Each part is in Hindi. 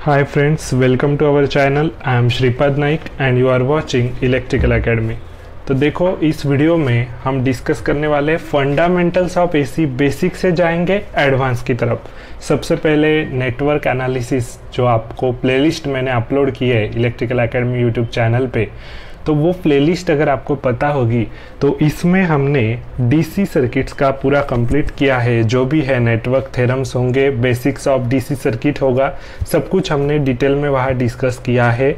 Hi friends, welcome to our channel. I am Shripad Naik and you are watching Electrical Academy. तो देखो इस वीडियो में हम डिस्कस करने वाले फंडामेंटल्स ऑफ एसी बेसिक से जाएंगे एडवांस की तरफ। सबसे पहले नेटवर्क एनालिसिस जो आपको प्लेलिस्ट मैंने अपलोड की है इलेक्ट्रिकल एकेडमी यूट्यूब चैनल पे, तो वो प्लेलिस्ट अगर आपको पता होगी तो इसमें हमने डीसी सर्किट्स का पूरा कंप्लीट किया है। जो भी है नेटवर्क थ्योरम्स होंगे, बेसिक्स ऑफ डीसी सर्किट होगा, सब कुछ हमने डिटेल में वहाँ डिस्कस किया है।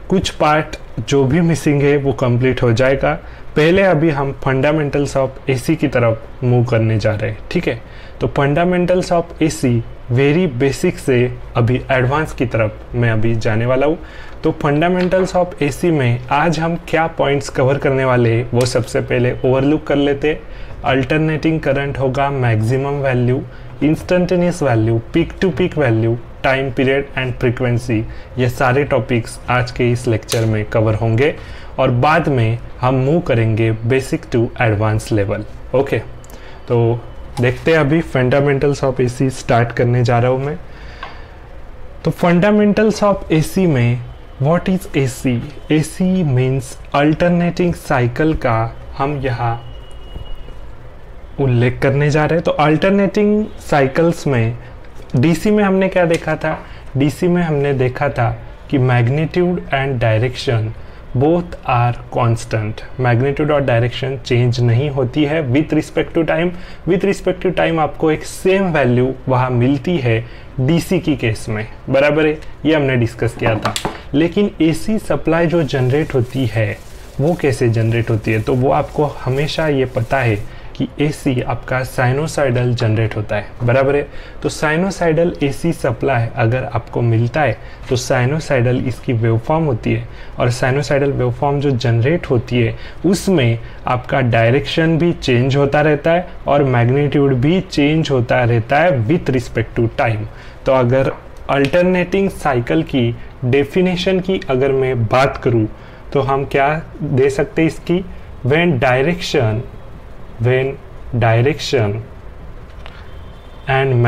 कुछ पार्ट जो भी मिसिंग है वो कंप्लीट हो जाएगा। पहले अभी हम फंडामेंटल्स ऑफ एसी की तरफ मूव करने जा रहे हैं, ठीक है। तो fundamentals of AC very basic से अभी एडवांस की तरफ मैं अभी जाने वाला हूँ। तो फंडामेंटल्स ऑफ एसी में आज हम क्या पॉइंट्स कवर करने वाले हैं वो सबसे पहले ओवरलुक कर लेते। अल्टरनेटिंग करंट होगा, maximum value, instantaneous value, peak to peak value, time period and frequency, ये सारे टॉपिक्स आज के इस लेक्चर में कवर होंगे और बाद में हम मूव करेंगे basic to advance level. Okay, तो देखते हैं अभी फंडामेंटल्स ऑफ एसी स्टार्ट करने जा रहा हूँ मैं। तो फंडामेंटल्स ऑफ एसी में what is AC? AC means alternating cycle का हम यहाँ उल्लेख करने जा रहे हैं। तो अल्टरनेटिंग साइकिल्स में डीसी में हमने क्या देखा था? डीसी में हमने देखा था कि magnitude and direction both are constant. Magnitude और डायरेक्शन चेंज नहीं होती है with respect to time. With respect to time आपको एक सेम वैल्यू वहाँ मिलती है डीसी की केस में, बराबर है, ये हमने डिस्कस किया था। लेकिन एसी सप्लाई जो जनरेट होती है वो कैसे जनरेट होती है? तो वो आपको हमेशा ये पता है कि एसी आपका साइनोसाइडल जनरेट होता है, बराबर है। तो साइनोसाइडल एसी सप्लाई अगर आपको मिलता है तो साइनोसाइडल इसकी वेवफॉर्म होती है और साइनोसाइडल वेवफॉर्म जो जनरेट होती है उसमें आपका डायरेक्शन भी चेंज होता रहता है और मैग्नीट्यूड भी चेंज होता रहता है विथ रिस्पेक्ट टू टाइम। तो अगर अल्टरनेटिंग साइकिल की डेफिनेशन की अगर मैं बात करूँ तो हम क्या दे सकते हैं इसकी? when direction and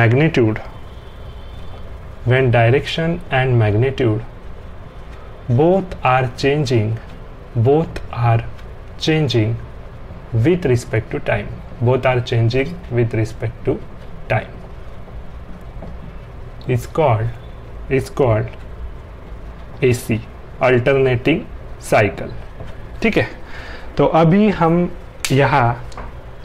magnitude both are changing with respect to time, is called AC, alternating cycle, ठीक है। तो अभी हम यहाँ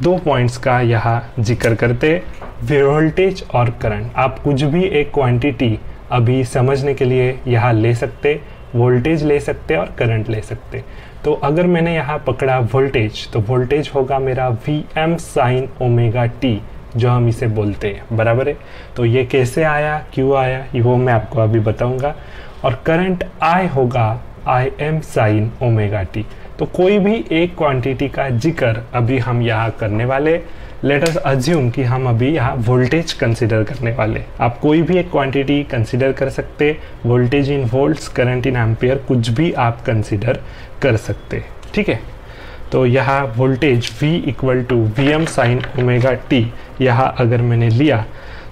दो पॉइंट्स का यहाँ जिक्र करते, वोल्टेज और करंट। आप कुछ भी एक क्वांटिटी अभी समझने के लिए यहाँ ले सकते, वोल्टेज ले सकते और करंट ले सकते। तो अगर मैंने यहाँ पकड़ा वोल्टेज, तो वोल्टेज होगा मेरा Vm sin ओमेगा t, जो हम इसे बोलते हैं, बराबर है। तो ये कैसे आया, क्यों आया, वो मैं आपको अभी बताऊंगा। और करंट I होगा Im sin ओमेगा t। तो कोई भी एक क्वांटिटी का जिक्र अभी हम यहाँ करने वाले। लेट अस अज्यूम कि हम अभी यहाँ वोल्टेज कंसिडर करने वाले। आप कोई भी एक क्वांटिटी कंसिडर कर सकते, voltage in volts, current in ampere, कुछ भी आप कंसिडर कर सकते, ठीक है। तो यहाँ voltage V equal to Vm sine omega t यहाँ अगर मैंने लिया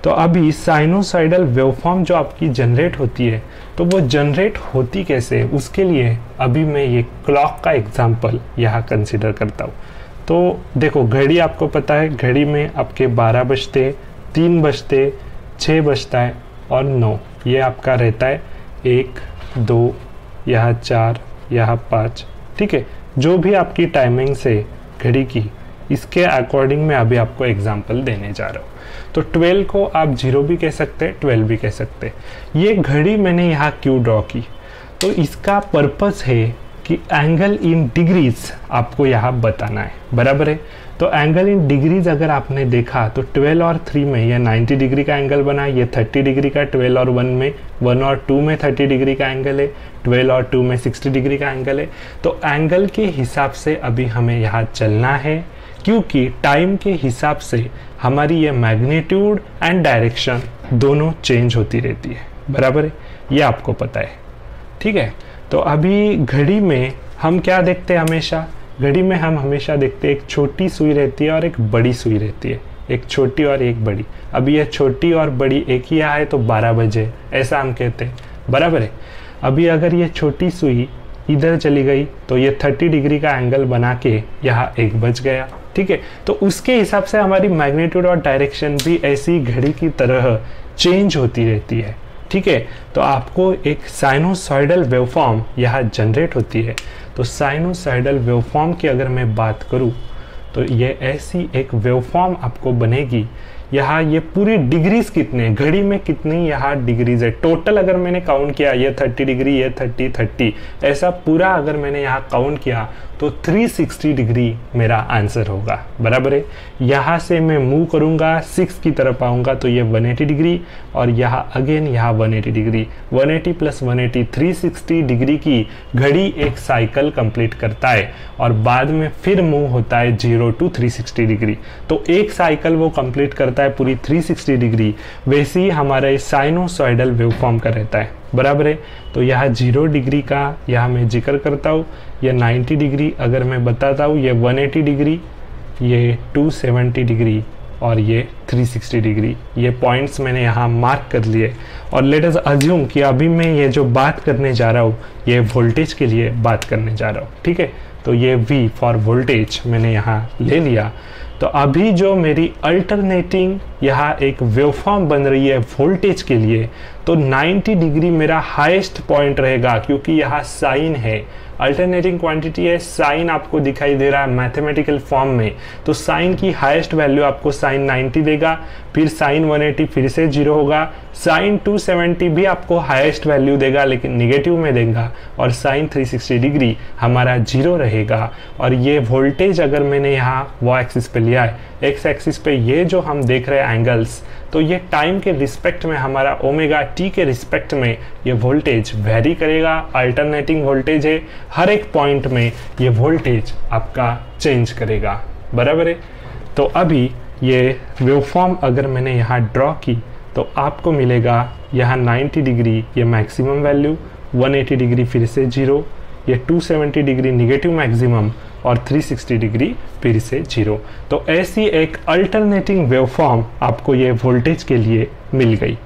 तो अभी साइनोसाइडल वेवफॉर्म जो आपकी जनरेट होती है, तो वो जनरेट होती कैसे, उसके लिए अभी मैं ये क्लॉक का एग्जांपल यहाँ कंसिडर करता हूँ। तो देखो घड़ी आपको पता है, घड़ी में आपके 12 बजते, 3 बजते, 6 बजता है और 9, ये आपका रहता है 1, 2, यहाँ 4, यहाँ 5, ठीक है। जो भी आपकी टाइमिंग से घड़ी की, इसके अकॉर्डिंग मैं अभी आपको एग्जांपल देने जा रहा हूँ। तो 12 को आप 0 भी कह सकते हैं, 12 भी कह सकते हैं। ये घड़ी मैंने यहाँ क्यों ड्रॉ की? तो इसका पर्पस है कि एंगल इन डिग्रीज आपको यहाँ बताना है, बराबर है। तो एंगल इन डिग्रीज अगर आपने देखा तो 12 और 3 में ये 90 डिग्री का एंगल बना, ये 30 डिग्री का, 12 और 1 में, 1 और 2 में 30 डिग्री का एंगल है, 12 और 2 में 60 डिग्री का एंगल है। तो एंगल के हिसाब से अभी हमें यहाँ चलना है, क्योंकि टाइम के हिसाब से हमारी ये मैग्नीट्यूड एंड डायरेक्शन दोनों चेंज होती रहती है, बराबर है, ये आपको पता है, ठीक है। तो अभी घड़ी में हम क्या देखते हैं? हमेशा घड़ी में हम हमेशा देखते हैं एक छोटी सुई रहती है और एक बड़ी सुई रहती है, एक छोटी और एक बड़ी। अभी ये छोटी और बड़ी एक ही है तो 12 बजे, ऐसा हम कहते हैं। बराबर है। अभी अगर ये छोटी सुई इधर चली गई तो ये 30 डिग्री का एंगल बना के यहाँ एक बच गया, ठीक है। तो उसके हिसाब से हमारी मैग्नीट्यूड और डायरेक्शन भी ऐसी घड़ी की तरह चेंज होती रहती है, ठीक है। तो आपको एक साइनोसॉइडल वेवफॉर्म यहाँ जनरेट होती है। तो साइनोसॉइडल वेवफॉर्म की अगर मैं बात करूँ तो ये ऐसी एक वेवफॉर्म आपको बनेगी। यहाँ ये पूरी डिग्रीज कितने, घड़ी में कितनी यहाँ डिग्रीज है टोटल, अगर मैंने काउंट किया ये 30 डिग्री, ये 30 ऐसा पूरा अगर मैंने यहाँ काउंट किया तो 360 डिग्री मेरा आंसर होगा, बराबर है। यहाँ से मैं मूव करूँगा 6 की तरफ आऊँगा तो ये 180 डिग्री, और यहाँ अगेन यहाँ 180 डिग्री, 180 प्लस 180 360 डिग्री की घड़ी एक साइकिल कंप्लीट करता है, और बाद में फिर मूव होता है 0 to 360 डिग्री। तो एक साइकिल वो कंप्लीट करता है पूरी 360 डिग्री, वैसे ही हमारा साइनोसॉइडल वेवफॉर्म का रहता है, बराबर है। तो यहाँ 0 डिग्री का यहाँ मैं जिक्र करता हूँ, ये 90 डिग्री अगर मैं बताता हूँ, ये 180 डिग्री, ये 270 डिग्री और ये 360 डिग्री। ये पॉइंट्स मैंने यहाँ मार्क कर लिए, और लेट अस अज्यूम कि अभी मैं ये जो बात करने जा रहा हूँ ये वोल्टेज के लिए बात करने जा रहा हूँ, ठीक है। तो ये V फॉर वोल्टेज मैंने यहाँ ले लिया। तो अभी जो मेरी अल्टरनेटिंग यहाँ एक वेवफॉर्म बन रही है वोल्टेज के लिए, तो 90 डिग्री मेरा हाईएस्ट पॉइंट रहेगा, क्योंकि यहाँ साइन है, अल्टरनेटिंग क्वांटिटी है, साइन आपको दिखाई दे रहा है मैथमेटिकल फॉर्म में। तो साइन की हाईएस्ट वैल्यू आपको साइन 90 देगा, फिर साइन 180 फिर से 0 होगा, साइन 270 भी आपको हाईएस्ट वैल्यू देगा लेकिन निगेटिव में देगा, और साइन 360 डिग्री हमारा 0 रहेगा। और ये वोल्टेज अगर मैंने यहाँ वो एक्सिस पे लिया है, एक्स एक्सिस पे ये जो हम देख रहे हैं एंगल्स, तो ये टाइम के रिस्पेक्ट में हमारा ओमेगा टी के रिस्पेक्ट में ये वोल्टेज वेरी करेगा, अल्टरनेटिंग वोल्टेज है, हर एक पॉइंट में ये वोल्टेज आपका चेंज करेगा, बराबर है। तो अभी ये वेवफॉर्म अगर मैंने यहाँ ड्रॉ की तो आपको मिलेगा यहाँ 90 डिग्री ये मैक्सिमम वैल्यू, 180 डिग्री फिर से 0, ये 270 डिग्री निगेटिव मैक्सिमम, और 360 डिग्री फिर से 0। तो ऐसी एक अल्टरनेटिंग वेवफॉर्म आपको ये वोल्टेज के लिए मिल गई।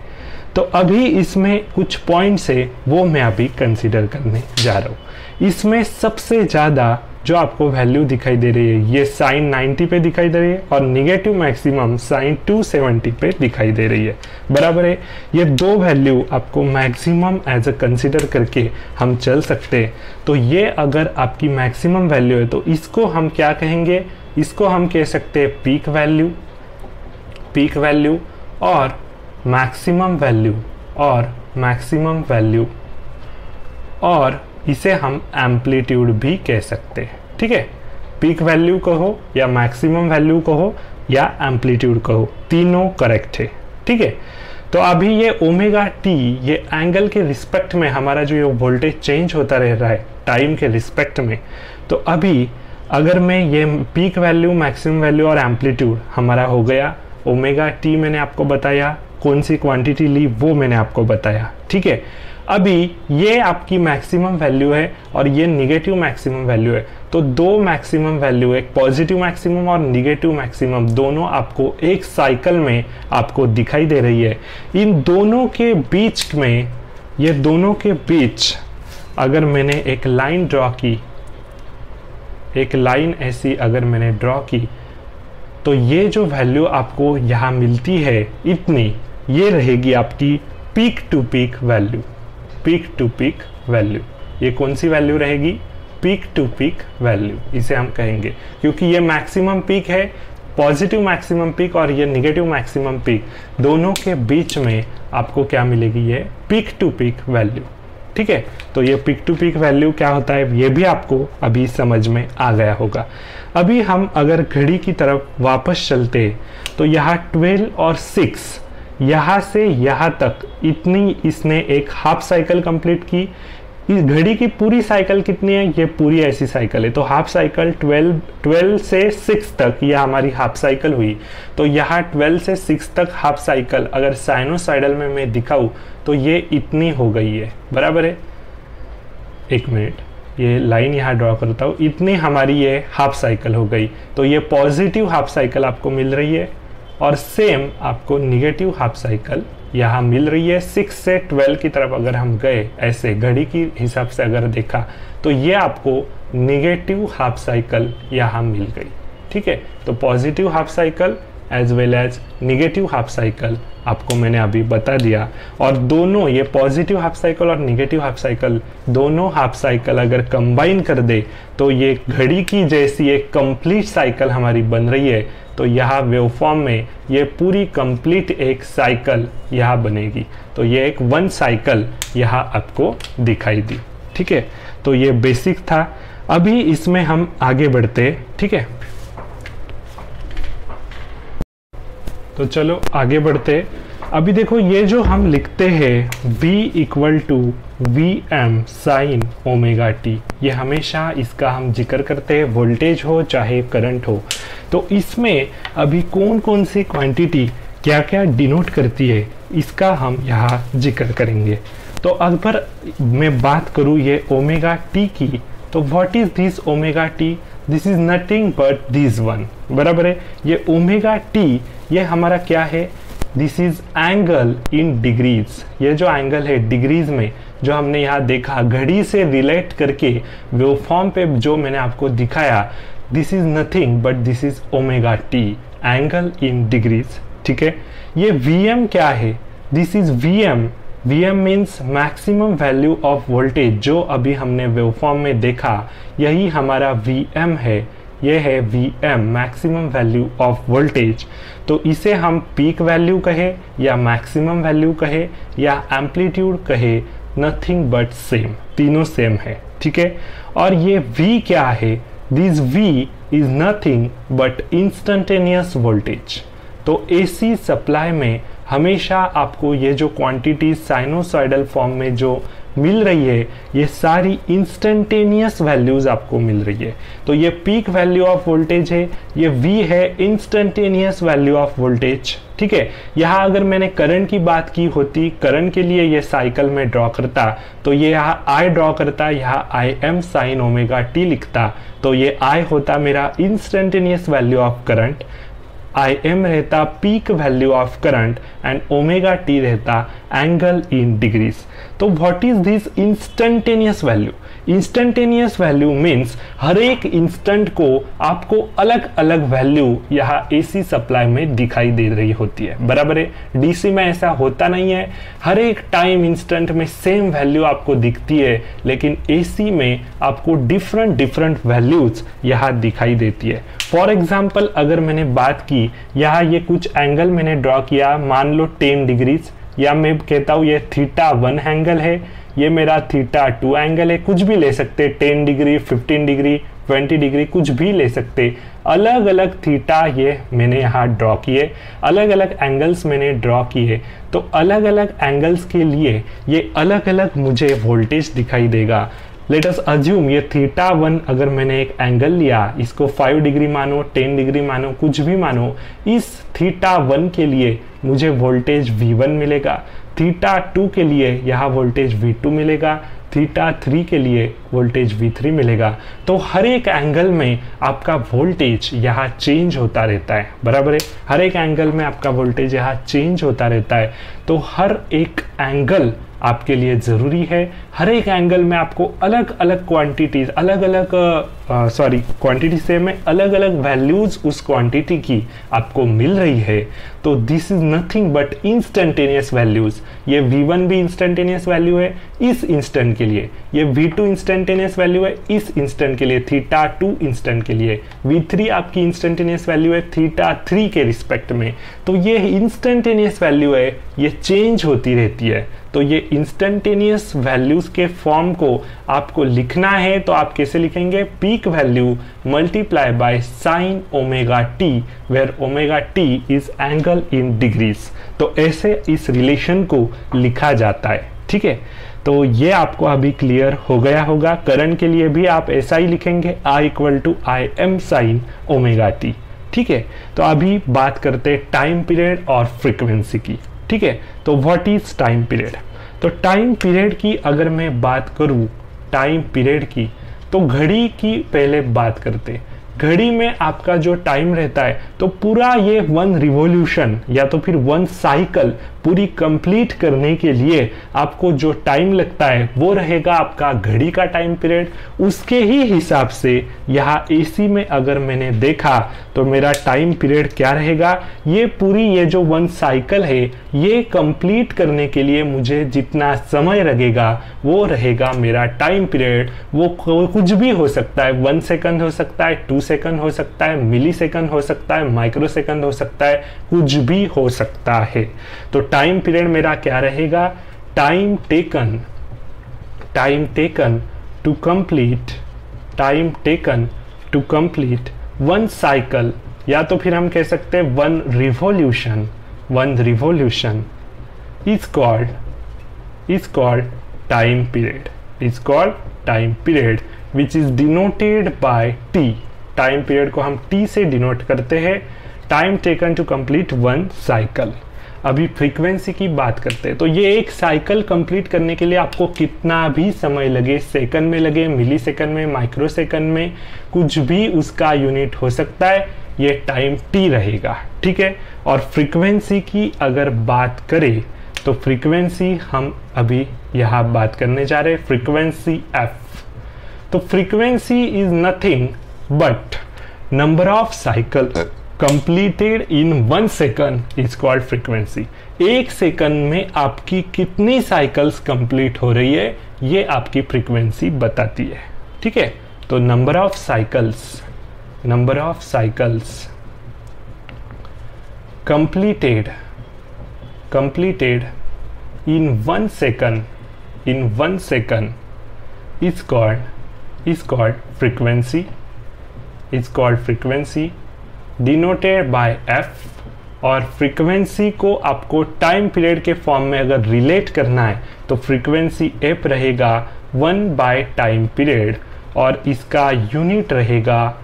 तो अभी इसमें कुछ पॉइंट्स है वो मैं अभी कंसीडर करने जा रहा हूँ। इसमें सबसे ज़्यादा जो आपको वैल्यू दिखाई दे रही है ये साइन 90 पे दिखाई दे रही है, और निगेटिव मैक्सिमम साइन 270 पे दिखाई दे रही है, बराबर है। ये दो वैल्यू आपको मैक्सिमम एज अ कंसिडर करके हम चल सकते हैं। तो ये अगर आपकी मैक्सिमम वैल्यू है तो इसको हम क्या कहेंगे, इसको हम कह सकते हैं पीक वैल्यू और मैक्सिमम वैल्यू, और इसे हम एम्पलीट्यूड भी कह सकते हैं, ठीक है। पीक वैल्यू कहो या मैक्सिमम वैल्यू कहो या एम्पलीट्यूड कहो, तीनों करेक्ट है, ठीक है। तो अभी ये ओमेगा टी ये एंगल के रिस्पेक्ट में हमारा जो ये वोल्टेज चेंज होता रह रहा है टाइम के रिस्पेक्ट में। तो अभी अगर मैं ये पीक वैल्यू, मैक्सिमम वैल्यू और एम्पलीट्यूड हमारा हो गया, ओमेगा टी मैंने आपको बताया, कौन सी क्वांटिटी ली वो मैंने आपको बताया, ठीक है। अभी ये आपकी मैक्सिमम वैल्यू है और ये निगेटिव मैक्सिमम वैल्यू है। तो दो मैक्सिमम वैल्यू, एक पॉजिटिव मैक्सिमम और निगेटिव मैक्सिमम, दोनों आपको एक साइकिल में आपको दिखाई दे रही है। इन दोनों के बीच में, ये दोनों के बीच अगर मैंने एक लाइन ड्रॉ की, एक लाइन ऐसी अगर मैंने ड्रॉ की, तो ये जो वैल्यू आपको यहाँ मिलती है इतनी, ये रहेगी आपकी peak to peak value. Peak to peak value ये कौन सी वैल्यू रहेगी, पीक टू पीक वैल्यू इसे हम कहेंगे, क्योंकि ये मैक्सिमम पीक है, पॉजिटिव मैक्सिमम पीक और ये निगेटिव मैक्सिमम पीक, दोनों के बीच में आपको क्या मिलेगी, ये पीक टू पीक वैल्यू, ठीक है। तो ये पीक टू पीक वैल्यू क्या होता है ये भी आपको अभी समझ में आ गया होगा। अभी हम अगर घड़ी की तरफ वापस चलते तो यहाँ 12 और 6 यहाँ से यहाँ तक इतनी इसने एक हाफ साइकिल कंप्लीट की। इस घड़ी की पूरी साइकिल कितनी है, ये पूरी ऐसी साइकिल है। तो हाफ साइकिल 12 से 6 तक ये हमारी हाफ साइकिल हुई। तो यहाँ 12 से 6 तक हाफ साइकिल अगर साइनोसाइडल में मैं दिखाऊँ तो ये इतनी हो गई है, बराबर है। एक मिनट, ये लाइन यहाँ ड्रॉ करता हूँ, इतनी हमारी ये हाफ साइकिल हो गई। तो ये पॉजिटिव हाफ साइकिल आपको मिल रही है और सेम आपको निगेटिव हाफ साइकिल यहाँ मिल रही है। 6 से 12 की तरफ अगर हम गए ऐसे घड़ी की हिसाब से अगर देखा तो ये आपको नेगेटिव हाफ साइकिल यहाँ मिल गई। ठीक है, तो positive half cycle as well as negative half cycle आपको मैंने अभी बता दिया। और दोनों ये पॉजिटिव हाफ साइकिल और नेगेटिव हाफ साइकिल दोनों हाफ साइकिल अगर कंबाइन कर दे तो ये घड़ी की जैसी एक कंप्लीट साइकिल हमारी बन रही है। तो यहाँ वेवफॉर्म में ये पूरी कंप्लीट एक साइकिल यहाँ बनेगी। तो ये एक 1 साइकिल यहाँ आपको दिखाई दी। ठीक है, तो ये बेसिक था। अभी इसमें हम आगे बढ़ते। ठीक है, तो चलो आगे बढ़ते। अभी देखो ये जो हम लिखते हैं V equal to VM sine omega t, ये हमेशा इसका हम जिक्र करते हैं, वोल्टेज हो चाहे करंट हो। तो इसमें अभी कौन कौन सी क्वांटिटी क्या क्या डिनोट करती है इसका हम यहाँ जिक्र करेंगे। तो अगर मैं बात करूँ ये ओमेगा टी की, तो what is this omega T? This is nothing but this one. बराबर है, ये ओमेगा टी ये हमारा क्या है? This is angle in degrees. ये जो एंगल है डिग्रीज में जो हमने यहाँ देखा घड़ी से रिलेट करके वेवफॉर्म पे जो मैंने आपको दिखाया, this is nothing but this is omega T, angle in degrees. ठीक है, ये Vm क्या है? This is Vm। Vm means maximum value of voltage. जो अभी हमने वेवफॉर्म में देखा यही हमारा Vm है। ये है Vm, maximum value of voltage. तो इसे हम पीक वैल्यू कहे या मैक्सिमम वैल्यू कहे या एम्पलीट्यूड कहे, नथिंग बट सेम, तीनों सेम है। ठीक है, और ये V क्या है? This V is nothing but instantaneous voltage. तो AC सप्लाई में हमेशा आपको ये जो क्वांटिटी साइनोसॉइडल फॉर्म में जो मिल रही है ये सारी इंस्टेंटेनियस वैल्यूज आपको मिल रही है। तो ये पीक वैल्यू ऑफ वोल्टेज है, ये V है इंस्टेंटेनियस वैल्यू ऑफ वोल्टेज। ठीक है, यहाँ अगर मैंने करंट की बात की होती, करंट के लिए ये साइकिल में ड्रॉ करता, तो ये यहाँ I ड्रॉ करता, यहाँ Im साइन ओमेगा टी लिखता, तो ये I होता मेरा instantaneous value of current, Im रहता peak value of current and omega T रहता एंगल इन डिग्रीज। तो what is this instantaneous value? Instantaneous value means हर एक इंस्टेंट को आपको अलग अलग वैल्यू यहाँ AC सप्लाई में दिखाई दे रही होती है। बराबर है, DC में ऐसा होता नहीं है, हर एक टाइम इंस्टेंट में सेम वैल्यू आपको दिखती है, लेकिन AC में आपको डिफरेंट वैल्यूज यहाँ दिखाई देती है। फॉर एग्जाम्पल अगर मैंने बात की, यहाँ ये कुछ एंगल मैंने ड्रॉ किया, मान लो 10 डिग्रीज, या मैं कहता हूँ ये θ1 एंगल है, ये मेरा θ2 एंगल है, कुछ भी ले सकते, 10 डिग्री 15 डिग्री 20 डिग्री कुछ भी ले सकते। अलग अलग थीटा ये मैंने यहाँ ड्रॉ किए, अलग अलग एंगल्स मैंने ड्रॉ किए। तो अलग अलग एंगल्स के लिए ये अलग अलग मुझे वोल्टेज दिखाई देगा। लेट अस अज्यूम ये θ1 अगर मैंने एक एंगल लिया, इसको 5 डिग्री मानो, 10 डिग्री मानो, कुछ भी मानो, इस θ1 के लिए मुझे वोल्टेज V1 मिलेगा, θ2 के लिए यहाँ वोल्टेज V2 मिलेगा, θ3 के लिए वोल्टेज V3 मिलेगा। तो हर एक एंगल में आपका वोल्टेज यहाँ चेंज होता रहता है। बराबर है, हर एक एंगल में आपका वोल्टेज यहाँ चेंज होता रहता है। तो हर एक एंगल आपके लिए ज़रूरी है। हर एक एंगल में आपको अलग अलग क्वांटिटीज, क्वांटिटी से में अलग अलग वैल्यूज उस क्वांटिटी की आपको मिल रही है। तो this is nothing but instantaneous values. ये V1 भी इंस्टेंटेनियस वैल्यू है इस इंस्टेंट के लिए, ये V2 इंस्टेंटेनियस वैल्यू है इस इंस्टेंट के लिए, θ2 इंस्टेंट के लिए, V3 आपकी इंस्टेंटेनियस वैल्यू है θ3 के रिस्पेक्ट में। तो ये इंस्टेंटेनियस वैल्यू है, ये चेंज होती रहती है। तो ये इंस्टेंटेनियस वैल्यूज के फॉर्म को आपको लिखना है तो आप कैसे लिखेंगे? Peak value multiply by sine omega t, where omega t is angle in degrees. तो ऐसे इस रिलेशन को लिखा जाता है। ठीक है, तो ये आपको अभी क्लियर हो गया होगा। करंट के लिए भी आप ऐसा ही लिखेंगे, I equal to Im sine omega t. ठीक है, तो अभी बात करते हैं टाइम पीरियड और फ्रीक्वेंसी की। ठीक है, तो व्हाट इज टाइम पीरियड? तो टाइम पीरियड की अगर मैं बात करूं, टाइम पीरियड की, तो घड़ी की पहले बात करते। घड़ी में आपका जो टाइम रहता है तो पूरा ये 1 रिवॉल्यूशन या तो फिर 1 साइकिल पूरी कंप्लीट करने के लिए आपको जो टाइम लगता है वो रहेगा आपका घड़ी का टाइम पीरियड। उसके ही हिसाब से यहाँ एसी में अगर मैंने देखा तो मेरा टाइम पीरियड क्या रहेगा, ये पूरी ये जो 1 साइकिल है ये कंप्लीट करने के लिए मुझे जितना समय लगेगा वो रहेगा मेरा टाइम पीरियड। वो कुछ भी हो सकता है, 1 सेकंड हो सकता है, 2 सेकंड हो सकता है, मिली सेकंड हो सकता है, माइक्रो सेकंड हो सकता है, कुछ भी हो सकता है। तो टाइम पीरियड मेरा क्या रहेगा, time taken to complete 1 cycle, या तो फिर हम कह सकते हैं 1 revolution is called time period which is denoted by t। Time period को हम t से डिनोट करते हैं, time taken to complete 1 cycle. अभी फ्रीक्वेंसी की बात करते हैं, तो ये एक साइकिल कंप्लीट करने के लिए आपको कितना भी समय लगे, सेकंड में लगे, मिली सेकंड में, माइक्रो सेकंड में, कुछ भी उसका यूनिट हो सकता है, ये टाइम t रहेगा, ठीक है। और फ्रीक्वेंसी की अगर बात करें तो फ्रीक्वेंसी हम अभी यहाँ बात करने जा रहे हैं, फ्रीक्वेंसी f। तो frequency is nothing but number of cycle completed in 1 second is called frequency. 1 second में आपकी कितनी साइकिल्स कंप्लीट हो रही है ये आपकी फ्रीक्वेंसी बताती है, ठीक है। तो number of cycles completed in 1 second is called frequency denoted by f। और फ्रीक्वेंसी को आपको टाइम पीरियड के फॉर्म में अगर रिलेट करना है तो फ्रीक्वेंसी f रहेगा 1 बाय टाइम पीरियड, और इसका यूनिट रहेगा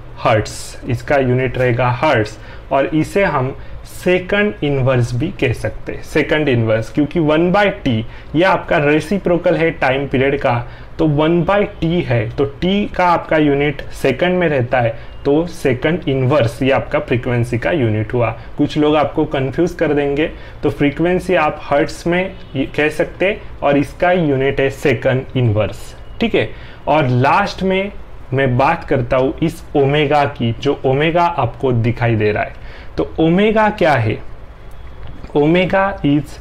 हर्ट्स, और इसे हम सेकंड इनवर्स भी कह सकते हैं, सेकंड इनवर्स, क्योंकि 1 बाय टी ये आपका रेसिप्रोकल है टाइम पीरियड का, तो 1 बाय टी है, तो टी का आपका यूनिट सेकंड में रहता है, तो सेकंड इनवर्स ये आपका फ्रीक्वेंसी का यूनिट हुआ। कुछ लोग आपको कंफ्यूज कर देंगे, तो फ्रीक्वेंसी आप हर्ट्स में कह सकते और इसका यूनिट है सेकंड इनवर्स, ठीक है। और लास्ट में मैं बात करता हूँ इस ओमेगा की, जो ओमेगा आपको दिखाई दे रहा है। तो ओमेगा क्या है, omega is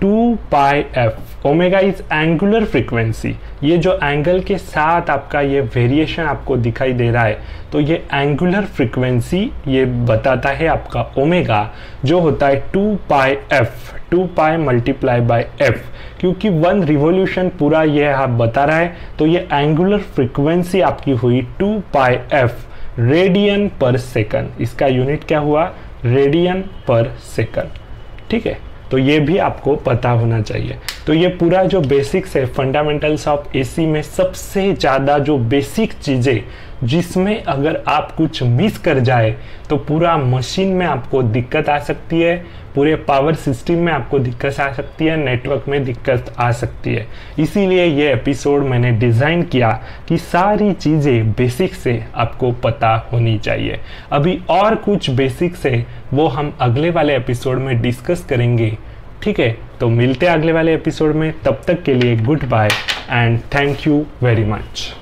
2 pi F. Omega is angular frequency, ये जो एंगल के साथ आपका ये वेरिएशन आपको दिखाई दे रहा है, तो ये एंगुलर फ्रीक्वेंसी ये बताता है आपका ओमेगा, जो होता है 2 pi F, 2 pi multiply by F, क्योंकि 1 रिवॉल्यूशन पूरा ये आप बता रहा है, तो ये एंगुलर फ्रीक्वेंसी आपकी हुई 2 पाई एफ रेडियन पर सेकंड। इसका यूनिट क्या हुआ, रेडियन पर सेकंड, ठीक है। तो ये भी आपको पता होना चाहिए। तो ये पूरा जो बेसिक्स है फंडामेंटल्स ऑफ एसी में सबसे ज़्यादा जो बेसिक चीज़ें जिसमें अगर आप कुछ मिस कर जाए तो पूरा मशीन में आपको दिक्कत आ सकती है, पूरे पावर सिस्टम में आपको दिक्कत आ सकती है, नेटवर्क में दिक्कत आ सकती है। इसीलिए ये एपिसोड मैंने डिज़ाइन किया कि सारी चीज़ें बेसिक से आपको पता होनी चाहिए। अभी और कुछ बेसिक्स है वो हम अगले वाले एपिसोड में डिस्कस करेंगे, ठीक है। तो मिलते हैं अगले वाले एपिसोड में, तब तक के लिए good bye and thank you very much.